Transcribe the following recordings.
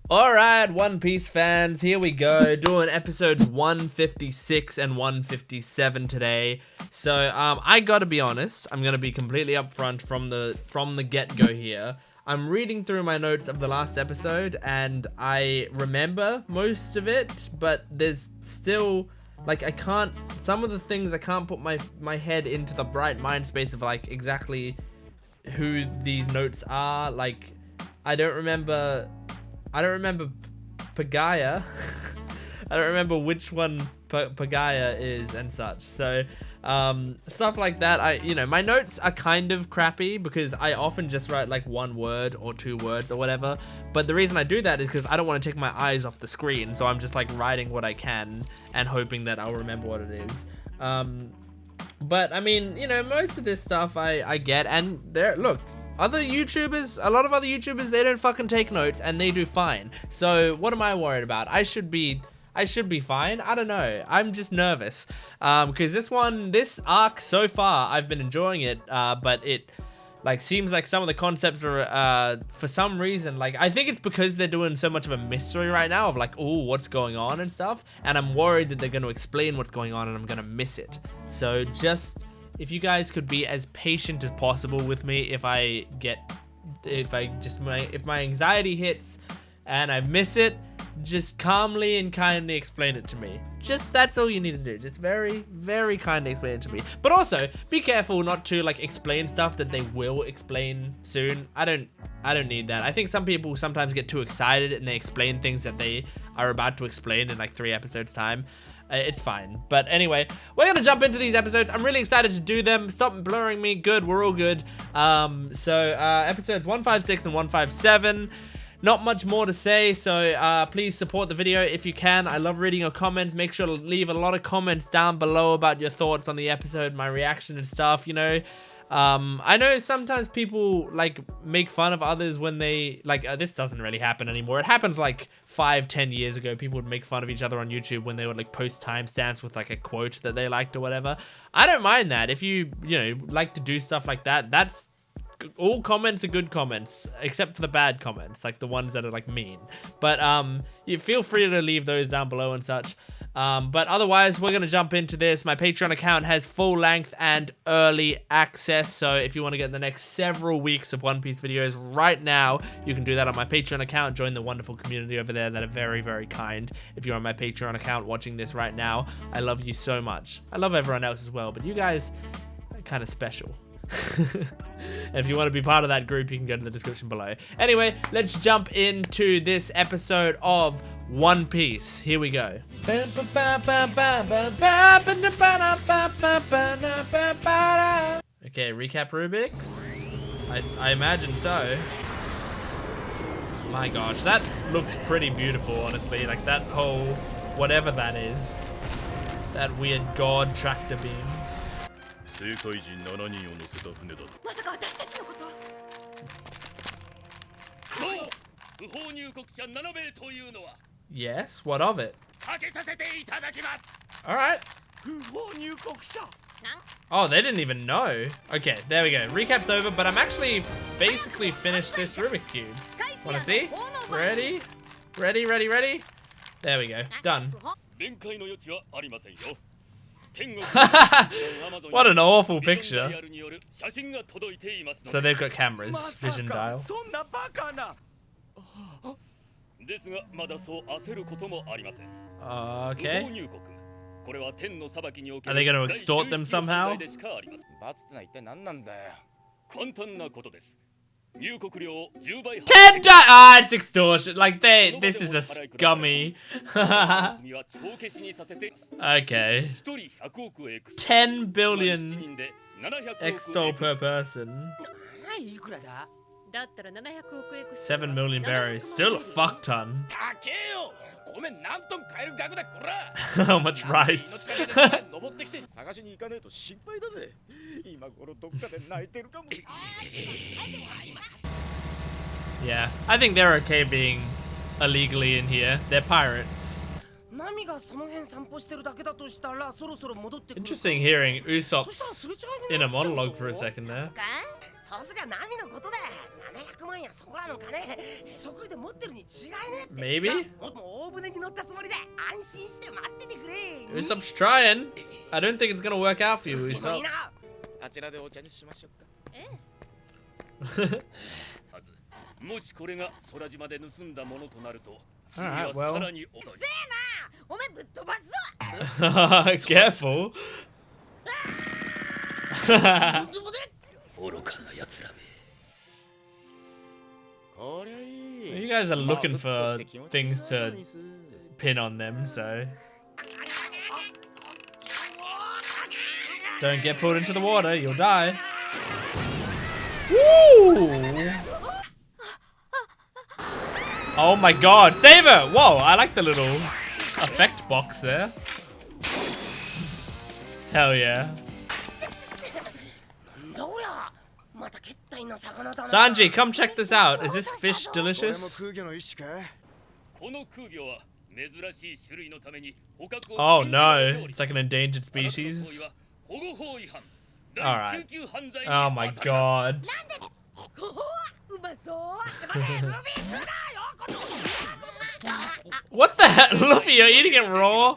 Alright, One Piece fans, here we go, doing episodes 156 and 157 today. So, I gotta be honest, I'm gonna be completely upfront from the get-go here. I'm reading through my notes of the last episode, and I remember most of it, but there's still, like, some of the things I can't put my head into the right mind space of, like, exactly who these notes are. Like, I don't remember Pagaya. I don't remember which one Pagaya is and such. So, stuff like that. My notes are kind of crappy because I often just write like one word or two words or whatever. But the reason I do that is because I don't want to take my eyes off the screen. So I'm just like writing what I can and hoping that I'll remember what it is. But I mean, most of this stuff I get, and look. A lot of other YouTubers, they don't fucking take notes and they do fine. So what am I worried about? I should be fine. I don't know. I'm just nervous. Because this arc so far, I've been enjoying it. But it seems like some of the concepts are, for some reason, I think it's because they're doing so much of a mystery right now of oh, what's going on and stuff. And I'm worried that they're going to explain what's going on and I'm going to miss it. So if you guys could be as patient as possible with me if my anxiety hits and I miss it, just calmly and kindly explain it to me. That's all you need to do. Just very, very kindly explain it to me. But also, be careful not to explain stuff that they will explain soon. I don't need that. I think some people sometimes get too excited and they explain things that they are about to explain in 3 episodes time. It's fine. But anyway, we're going to jump into these episodes. I'm really excited to do them. Stop blurring me. Good. We're all good. Episodes 156 and 157. Not much more to say. So please support the video if you can. I love reading your comments. Make sure to leave a lot of comments down below about your thoughts on the episode, my reaction and stuff, I know sometimes people make fun of others when they this doesn't really happen anymore. It happens 5-10 years ago. People would make fun of each other on YouTube when they would post timestamps with a quote that they liked or whatever. I don't mind that. If you like to do stuff like that, that's all comments are good comments except for the bad comments, the ones that are mean. But you feel free to leave those down below and such. But otherwise, we're going to jump into this. My Patreon account has full length and early access. So if you want to get the next several weeks of One Piece videos right now, you can do that on my Patreon account. Join the wonderful community over there that are very, very kind. If you're on my Patreon account watching this right now, I love you so much. I love everyone else as well, but you guys are kind of special. And if you want to be part of that group, you can go to the description below. Anyway, let's jump into this episode of One Piece. Here we go. Okay, recap Rubik's? I imagine so. My gosh, that looks pretty beautiful, honestly. That whole, whatever that is. That weird god tractor beam. Yes, what of it? Alright. Oh, they didn't even know. Okay, there we go. Recap's over, but I'm actually basically finished this Rubik's Cube. Wanna see? Ready? Ready, ready, ready? There we go. Done. What an awful picture. So they've got cameras, vision dial. Okay. Are they going to extort them somehow? 10 Ah, it's extortion. This is a scummy. Okay. 10 billion extol per person. 7 million berries. Still a fuck ton. How much rice? Yeah, I think they're okay being illegally in here. They're pirates. Interesting hearing Usopp's in a monologue for a second there. Maybe? Usopp's trying. I don't think it's gonna work out for you, Usopp. Alright, well. Careful. You guys are looking for things to pin on them, so don't get pulled into the water, you'll die. Woo! Oh my god, save her! Whoa, I like the little effect box there. Hell yeah. Sanji, come check this out. Is this fish delicious? Oh no, it's like an endangered species. Alright. Oh my god. What the heck? Luffy, you're eating it raw?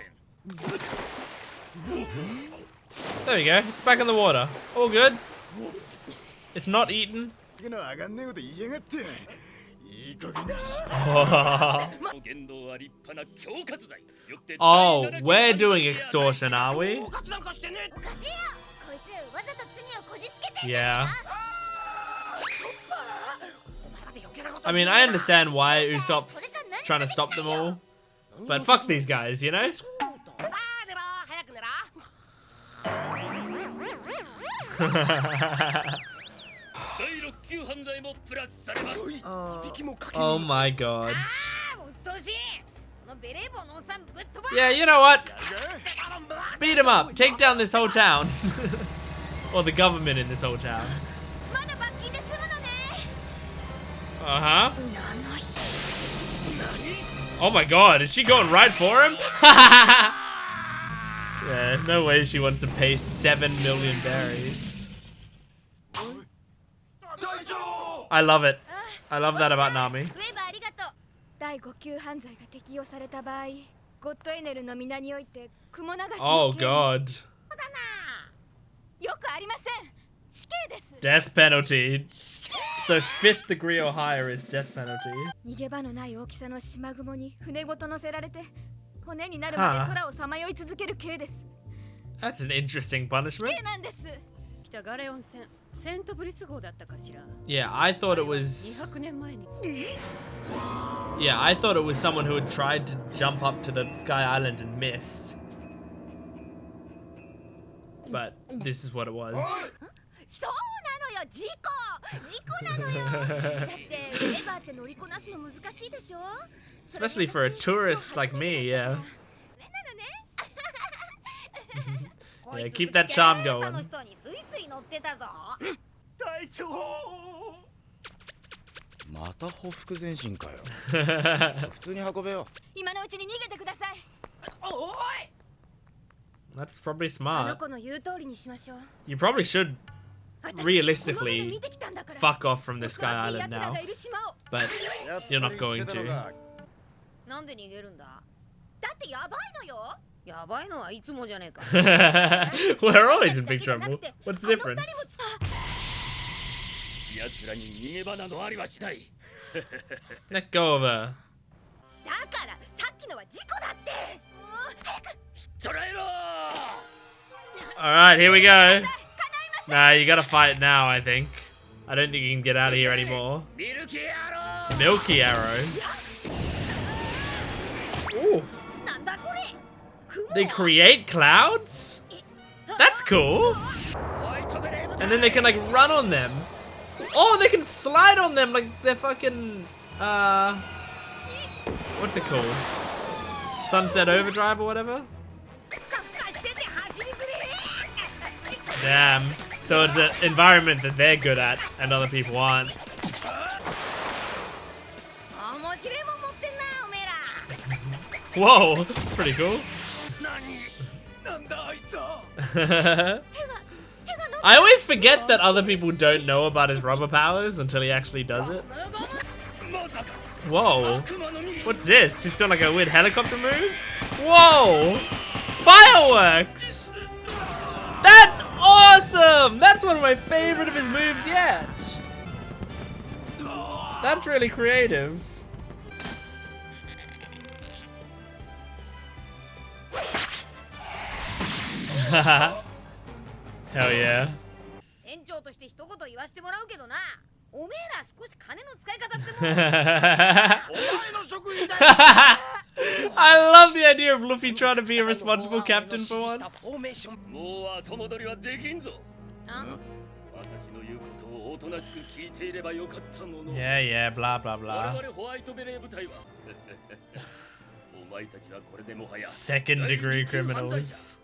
There we go. It's back in the water. All good. It's not eaten. Oh, we're doing extortion, are we? Yeah. I mean, I understand why Usopp's trying to stop them all, but fuck these guys, you know? Oh my god. Yeah, you know what? Beat him up. Take down this whole town. Or the government in this whole town. Uh-huh. Oh my god, is she going right for him? Yeah, no way she wants to pay 7 million berries. I love it. I love that about Nami. Oh god. Death penalty. So 5th degree or higher is death penalty. Huh. That's an interesting punishment. Yeah, I thought it was... Yeah, I thought it was someone who had tried to jump up to the Sky Island and missed. But this is what it was. Especially for a tourist like me, yeah. Yeah, keep that charm going. That's probably smart. You probably should realistically fuck off from the Sky Island now, but you're not going to. We're always in big trouble. What's the difference? Let go of her. Alright, here we go. Nah, you gotta fight now, I think. I don't think you can get out of here anymore. Milky arrows. Ooh. They create clouds? That's cool. And then they can like run on them. Oh, they can slide on them like they're fucking what's it called? Sunset Overdrive or whatever? Damn. So it's an environment that they're good at and other people aren't. Whoa, pretty cool. I always forget that other people don't know about his rubber powers until he actually does it. Whoa. What's this? He's doing like a weird helicopter move? Whoa! Fireworks! That's awesome! That's one of my favorite of his moves yet. That's really creative. Hell yeah. I love the idea of Luffy trying to be a responsible captain for once. Yeah, blah blah blah. Second degree criminals.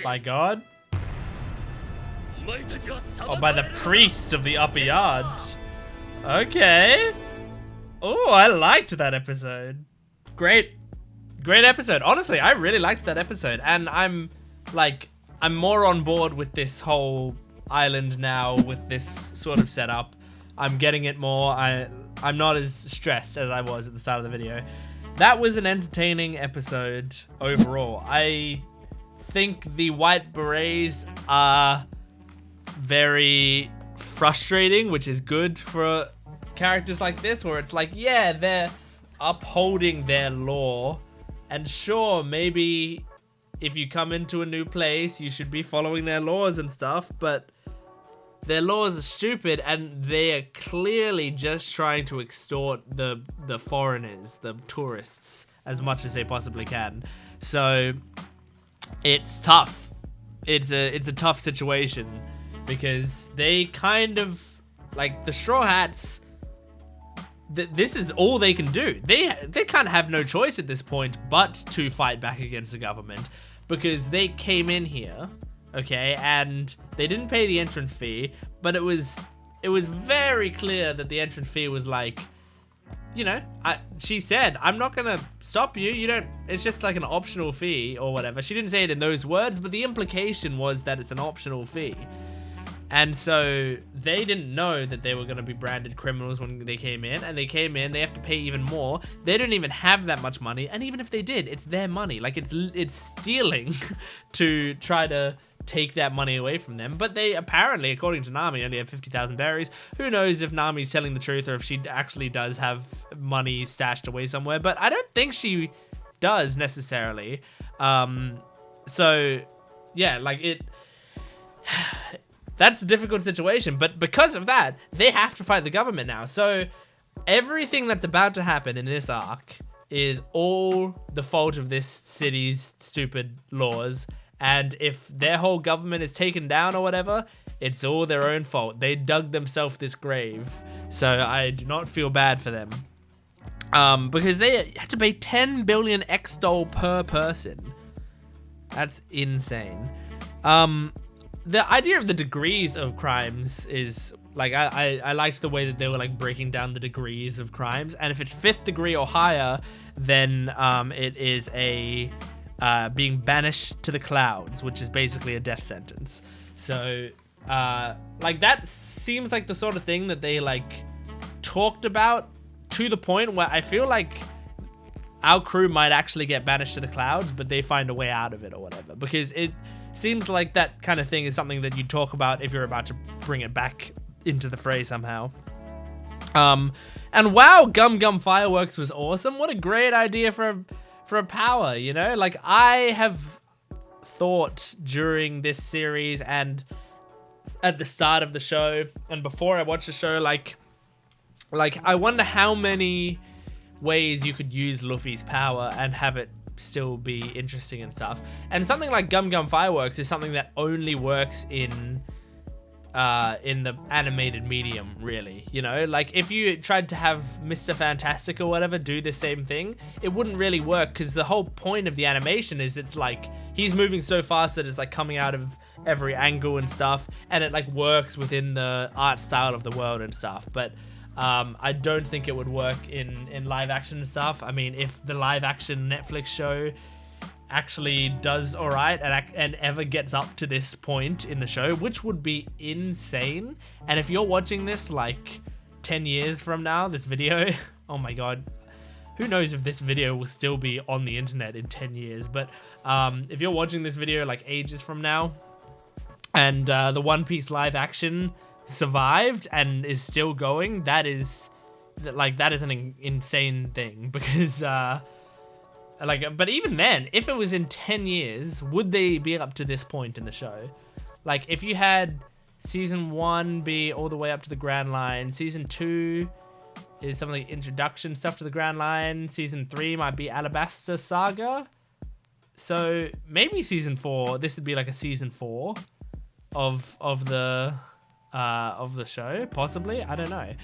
By God? Oh, by the priests of the upper yard. Okay. Oh, I liked that episode. Great episode. Honestly, I really liked that episode. And I'm more on board with this whole island now with this sort of setup. I'm getting it more. I'm not as stressed as I was at the start of the video. That was an entertaining episode overall. I think the White Berets are very frustrating, which is good for characters like this, where it's like, yeah, they're upholding their law, and sure, maybe if you come into a new place, you should be following their laws and stuff, but their laws are stupid, and they are clearly just trying to extort the foreigners, the tourists, as much as they possibly can. So it's tough. It's a tough situation because they kind of, like, the Straw Hats, this is all they can do. They kind of have no choice at this point but to fight back against the government, because they came in here, okay, and they didn't pay the entrance fee, but it was very clear that the entrance fee was like, you know, she said, I'm not gonna stop you, you don't, it's just like an optional fee or whatever. She didn't say it in those words, but the implication was that it's an optional fee. And so they didn't know that they were going to be branded criminals when they came in, and they came in, they have to pay even more. They don't even have that much money, and even if they did, it's their money. Like, it's stealing to try to take that money away from them. But they apparently, according to Nami, only have 50,000 berries. Who knows if Nami's telling the truth or if she actually does have money stashed away somewhere, but I don't think she does necessarily. So yeah, like, that's a difficult situation, but because of that, they have to fight the government now. So everything that's about to happen in this arc is all the fault of this city's stupid laws. And if their whole government is taken down or whatever, it's all their own fault. They dug themselves this grave. So I do not feel bad for them. Because they had to pay 10 billion X-Doll per person. That's insane. The idea of the degrees of crimes is, like, I liked the way that they were, like, breaking down the degrees of crimes. And if it's 5th degree or higher, then it is a being banished to the clouds, which is basically a death sentence. So, like, that seems like the sort of thing that they, like, talked about to the point where I feel like our crew might actually get banished to the clouds, but they find a way out of it or whatever. Because it seems like that kind of thing is something that you talk about if you're about to bring it back into the fray somehow. And wow, Gum Gum Fireworks was awesome. What a great idea for a power, you know? Like, I have thought during this series and at the start of the show and before I watched the show, like I wonder how many ways you could use Luffy's power and have it still be interesting and stuff. And something like Gum Gum Fireworks is something that only works in the animated medium, really, you know? Like, if you tried to have Mr. Fantastic or whatever do the same thing, it wouldn't really work, because the whole point of the animation is it's like he's moving so fast that it's like coming out of every angle and stuff, and it like works within the art style of the world and stuff. But I don't think it would work in live action and stuff. I mean, if the live action Netflix show actually does alright and ever gets up to this point in the show, which would be insane. And if you're watching this like 10 years from now, this video, oh my god, who knows if this video will still be on the internet in 10 years. But if you're watching this video like ages from now, and the One Piece live action survived and is still going, that is an insane thing. Because but even then, if it was in 10 years, would they be up to this point in the show? Like, if you had season 1 be all the way up to the Grand Line, season 2 is some of the introduction stuff to the Grand Line, season 3 might be Alabasta Saga. So maybe season 4, this would be like a season 4 of the show, possibly. I don't know.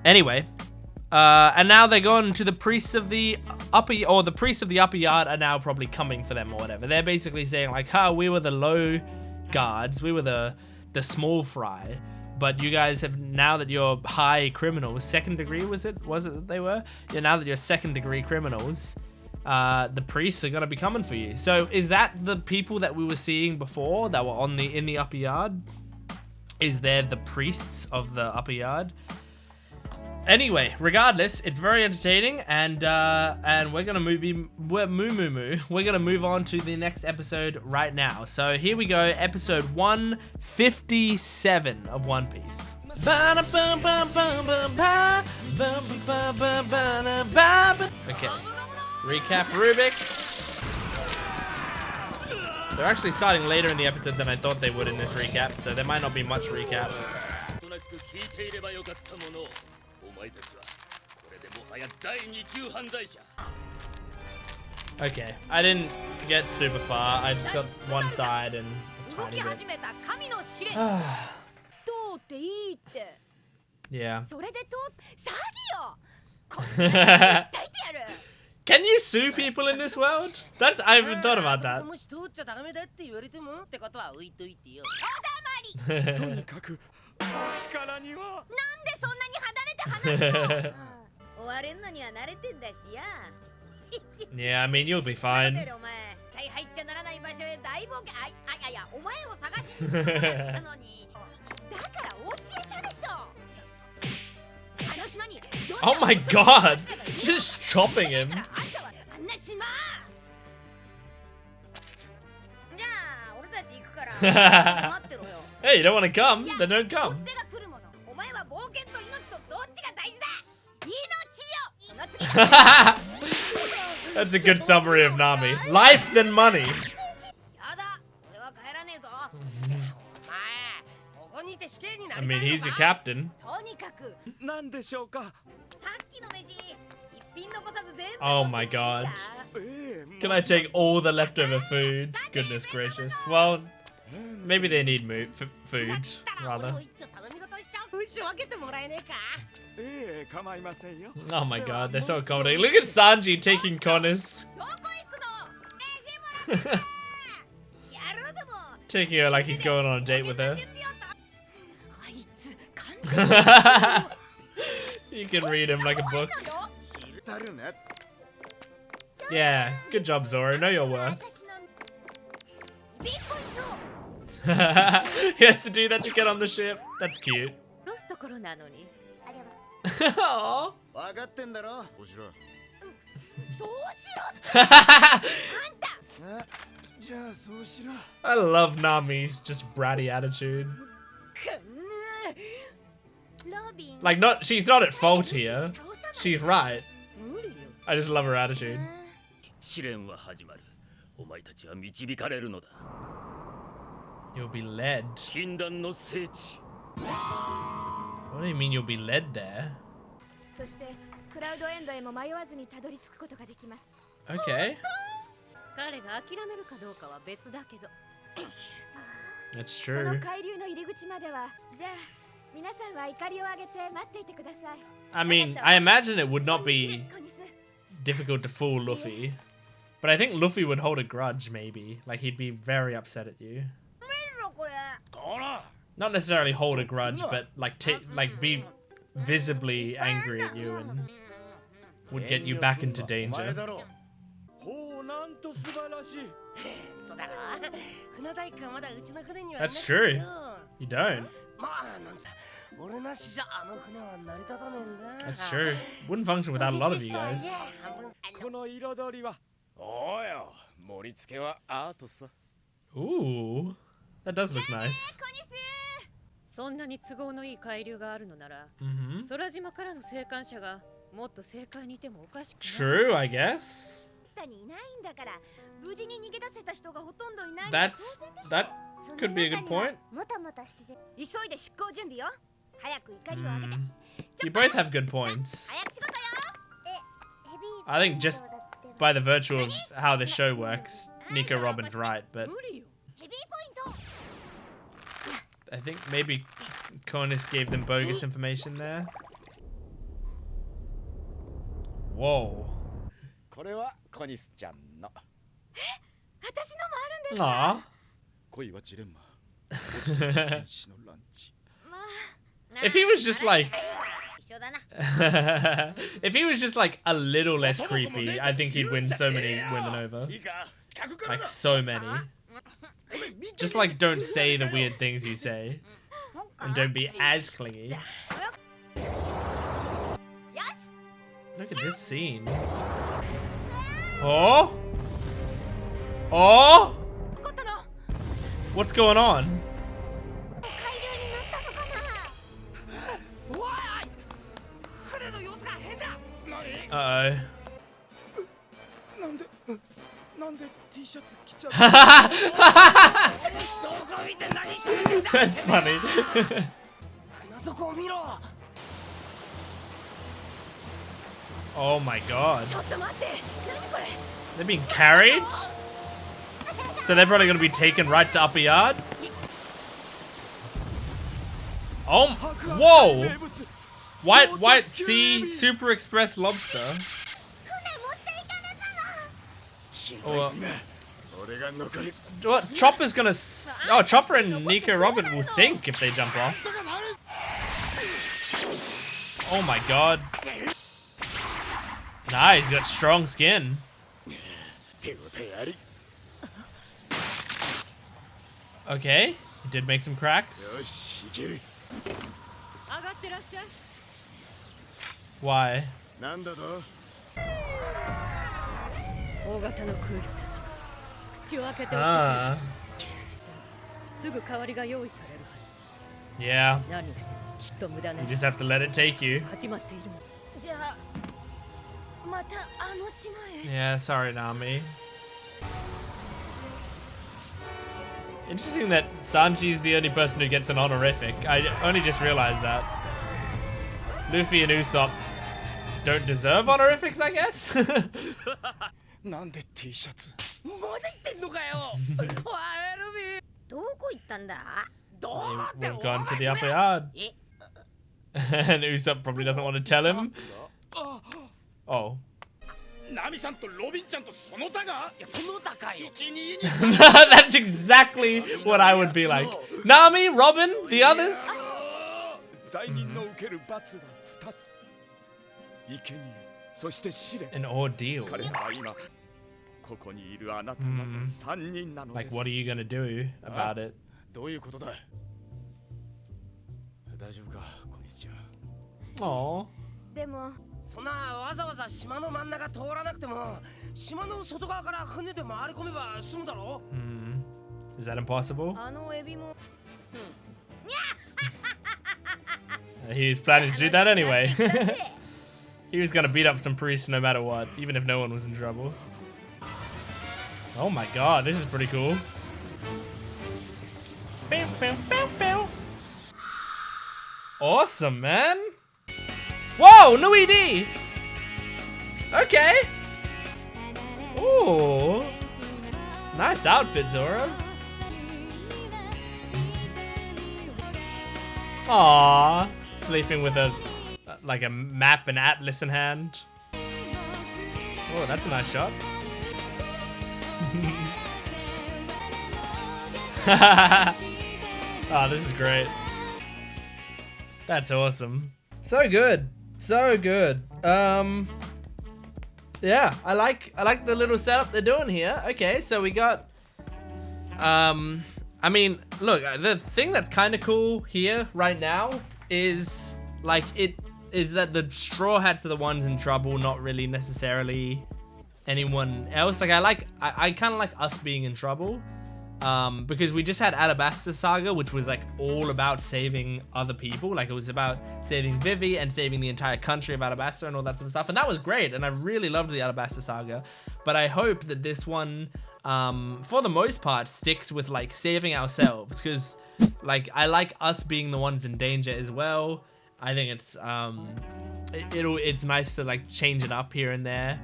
Anyway. And now they're going to the priests of the upper, or the priests of the upper yard are now probably coming for them or whatever. They're basically saying like, we were the low guards, we were the small fry, but you guys have, now that you're high criminals, second degree was it that they were? Yeah, now that you're second degree criminals, the priests are gonna be coming for you. So is that the people that we were seeing before that were in the upper yard? Is there the priests of the upper yard? Anyway, regardless, it's very entertaining, and we're gonna We're gonna move on to the next episode right now. So here we go, episode 157 of One Piece. Okay, recap Rubik's. They're actually starting later in the episode than I thought they would in this recap, so there might not be much recap. Okay, I didn't get super far. I just got one side and a tiny bit. Yeah. Can you sue people in this world? I haven't thought about that. Yeah, I mean, you'll be fine. Oh my god! Just chopping him. Hey, you don't want to come? Then don't come. That's a good summary of Nami. Life then money. I mean, he's your captain. Oh my god. Can I take all the leftover food? Goodness gracious. Well, maybe they need food, rather. Oh my god, they're so accommodating. Look at Sanji taking Connors. Taking her like he's going on a date with her. You can read him like a book. Yeah, good job, Zoro. Know your worth. He has to do that to get on the ship. That's cute. Aww. I love Nami's just bratty attitude. Like, she's not at fault here. She's right. I just love her attitude. You'll be led. What do you mean you'll be led there? Okay. That's true. I mean, I imagine it would not be difficult to fool Luffy. But I think Luffy would hold a grudge, maybe. Like, he'd be very upset at you. Not necessarily hold a grudge, but like be visibly angry at you and would get you back into danger. That's true. You don't. That's true. Wouldn't function without a lot of you guys. Ooh, that does look nice. True, I guess. That could be a good point. You both have good points. I think just by the virtue of how the show works, Nico Robin's right, but I think maybe Konis gave them bogus information there. Whoa. Aww. If he was just like if he was just like a little less creepy, I think he'd win so many women over. Like so many. Just like don't say the weird things you say. And don't be as clingy. Look at this scene. Oh? Oh? What's going on? Uh-oh. That's funny. Oh my god. They're being carried? So they're probably going to be taken right to upper yard? Oh, whoa! White sea super express lobster. What? Chopper's gonna. Oh, Chopper and Nico Robin will sink if they jump off. Oh my god. Nah, he's got strong skin. Okay, he did make some cracks. Why? Ah. Yeah. You just have to let it take you. Yeah, sorry, Nami. Interesting that Sanji's the only person who gets an honorific. I only just realized that. Luffy and Usopp don't deserve honorifics, I guess? We've gone to the upper yard. And Usopp probably doesn't want to tell him. Oh. That's exactly what I would be like. Nami, Robin, the others. An ordeal. Like, what are you gonna do about it? Aww. Is that impossible? He was planning to do that anyway. He was gonna beat up some priests no matter what, even if no one was in trouble. Oh my god, this is pretty cool. Awesome, man. Whoa, new ED. Okay. Ooh. Nice outfit, Zoro. Aww. Sleeping with a map and atlas in hand. Oh, that's a nice shot. Oh, this is great. That's awesome. So good. So good. Yeah, I like the little setup they're doing here. Okay, so we got, I mean, look, the thing that's kind of cool here right now is like that the Straw Hats are the ones in trouble, not really necessarily anyone else. Like I kind of like us being in trouble. Because we just had Alabasta Saga, which was like all about saving other people. Like it was about saving Vivi and saving the entire country of Alabasta and all that sort of stuff. And that was great. And I really loved the Alabasta Saga. But I hope that this one, for the most part, sticks with like saving ourselves. Because like I like us being the ones in danger as well. I think it's it's nice to like change it up here and there.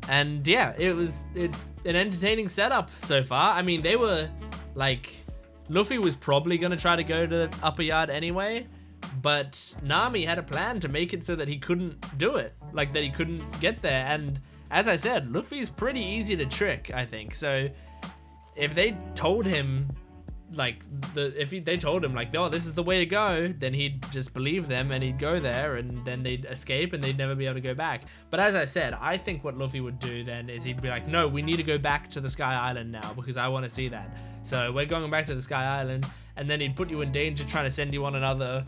And yeah, it's an entertaining setup so far. I mean, they were like, Luffy was probably gonna try to go to the upper yard anyway, but Nami had a plan to make it so that he couldn't do it, like that he couldn't get there. And as I said, Luffy's pretty easy to trick, I think. So if they told him like they told him like, oh, this is the way to go, then he'd just believe them and he'd go there, and then they'd escape and they'd never be able to go back. But as I said, I think what Luffy would do then is he'd be like, no, we need to go back to the Sky Island now because I want to see that. So we're going back to the Sky Island, and then he'd put you in danger trying to send you on another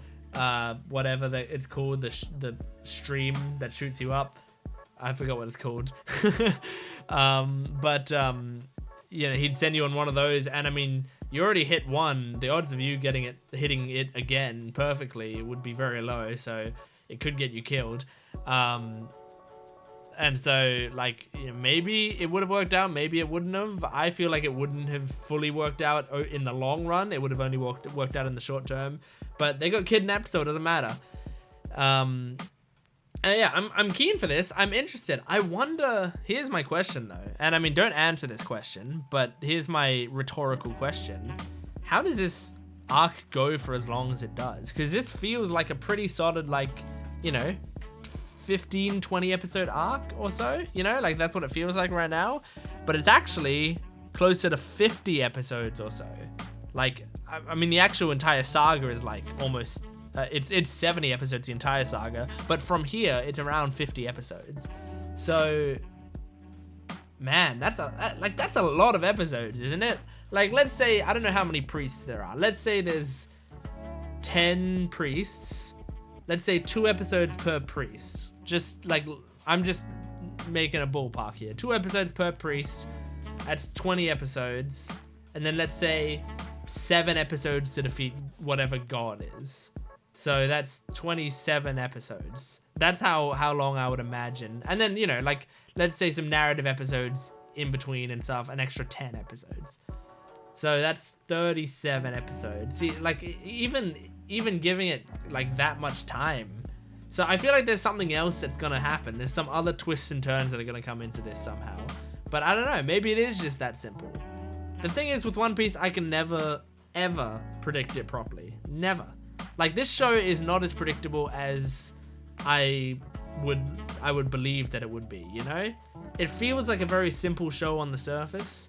whatever that it's called, the stream that shoots you up. I forgot what it's called. You know, he'd send you on one of those, and I mean, you already hit one. The odds of you hitting it again perfectly would be very low, so it could get you killed. And so, like, you know, maybe it would have worked out, maybe it wouldn't have. I feel like it wouldn't have fully worked out in the long run. It would have only worked out in the short term. But they got kidnapped, so it doesn't matter. Yeah, I'm keen for this. I'm interested. I wonder, here's my question though. And I mean, don't answer this question, but here's my rhetorical question. How does this arc go for as long as it does? Because this feels like a pretty solid, like, you know, 15, 20 episode arc or so, you know, like that's what it feels like right now. But it's actually closer to 50 episodes or so. Like, I mean, the actual entire saga is like almost, it's 70 episodes, the entire saga, but from here it's around 50 episodes. So, man, that's a lot of episodes, isn't it? Like, let's say, I don't know how many priests there are. Let's say there's 10 priests. Let's say 2 episodes per priest. Just like, I'm just making a ballpark here. 2 episodes per priest. That's 20 episodes. And then let's say 7 episodes to defeat whatever god is. So that's 27 episodes. That's how long I would imagine. And then, you know, like, let's say some narrative episodes in between and stuff, an extra 10 episodes. So that's 37 episodes. See, like, even giving it like that much time. So I feel like there's something else that's gonna happen. There's some other twists and turns that are gonna come into this somehow. But I don't know, maybe it is just that simple. The thing is with One Piece, I can never, ever predict it properly. Never. Like, this show is not as predictable as I would believe that it would be, you know? It feels like a very simple show on the surface.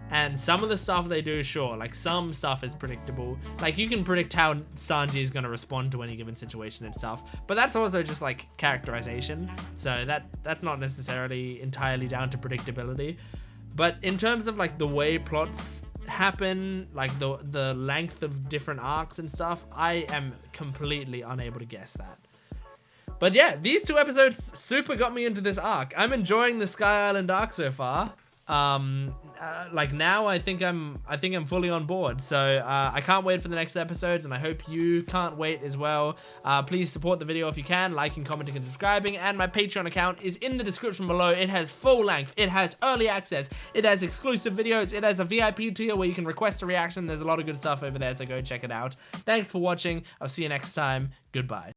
And some of the stuff they do, sure, like some stuff is predictable. Like, you can predict how Sanji is going to respond to any given situation and stuff. But that's also just like characterization. So that's not necessarily entirely down to predictability. But in terms of like the way plots happen, like the length of different arcs and stuff, I am completely unable to guess that. But yeah, these 2 episodes super got me into this arc. I'm enjoying the Sky Island arc so far. Like now I think I'm fully on board. So I can't wait for the next episodes, and I hope you can't wait as well. Please support the video if you can, liking, commenting, and subscribing. And my Patreon account is in the description below. It has full length, it has early access, it has exclusive videos, it has a VIP tier where you can request a reaction. There's a lot of good stuff over there, so go check it out. Thanks for watching. I'll see you next time. Goodbye.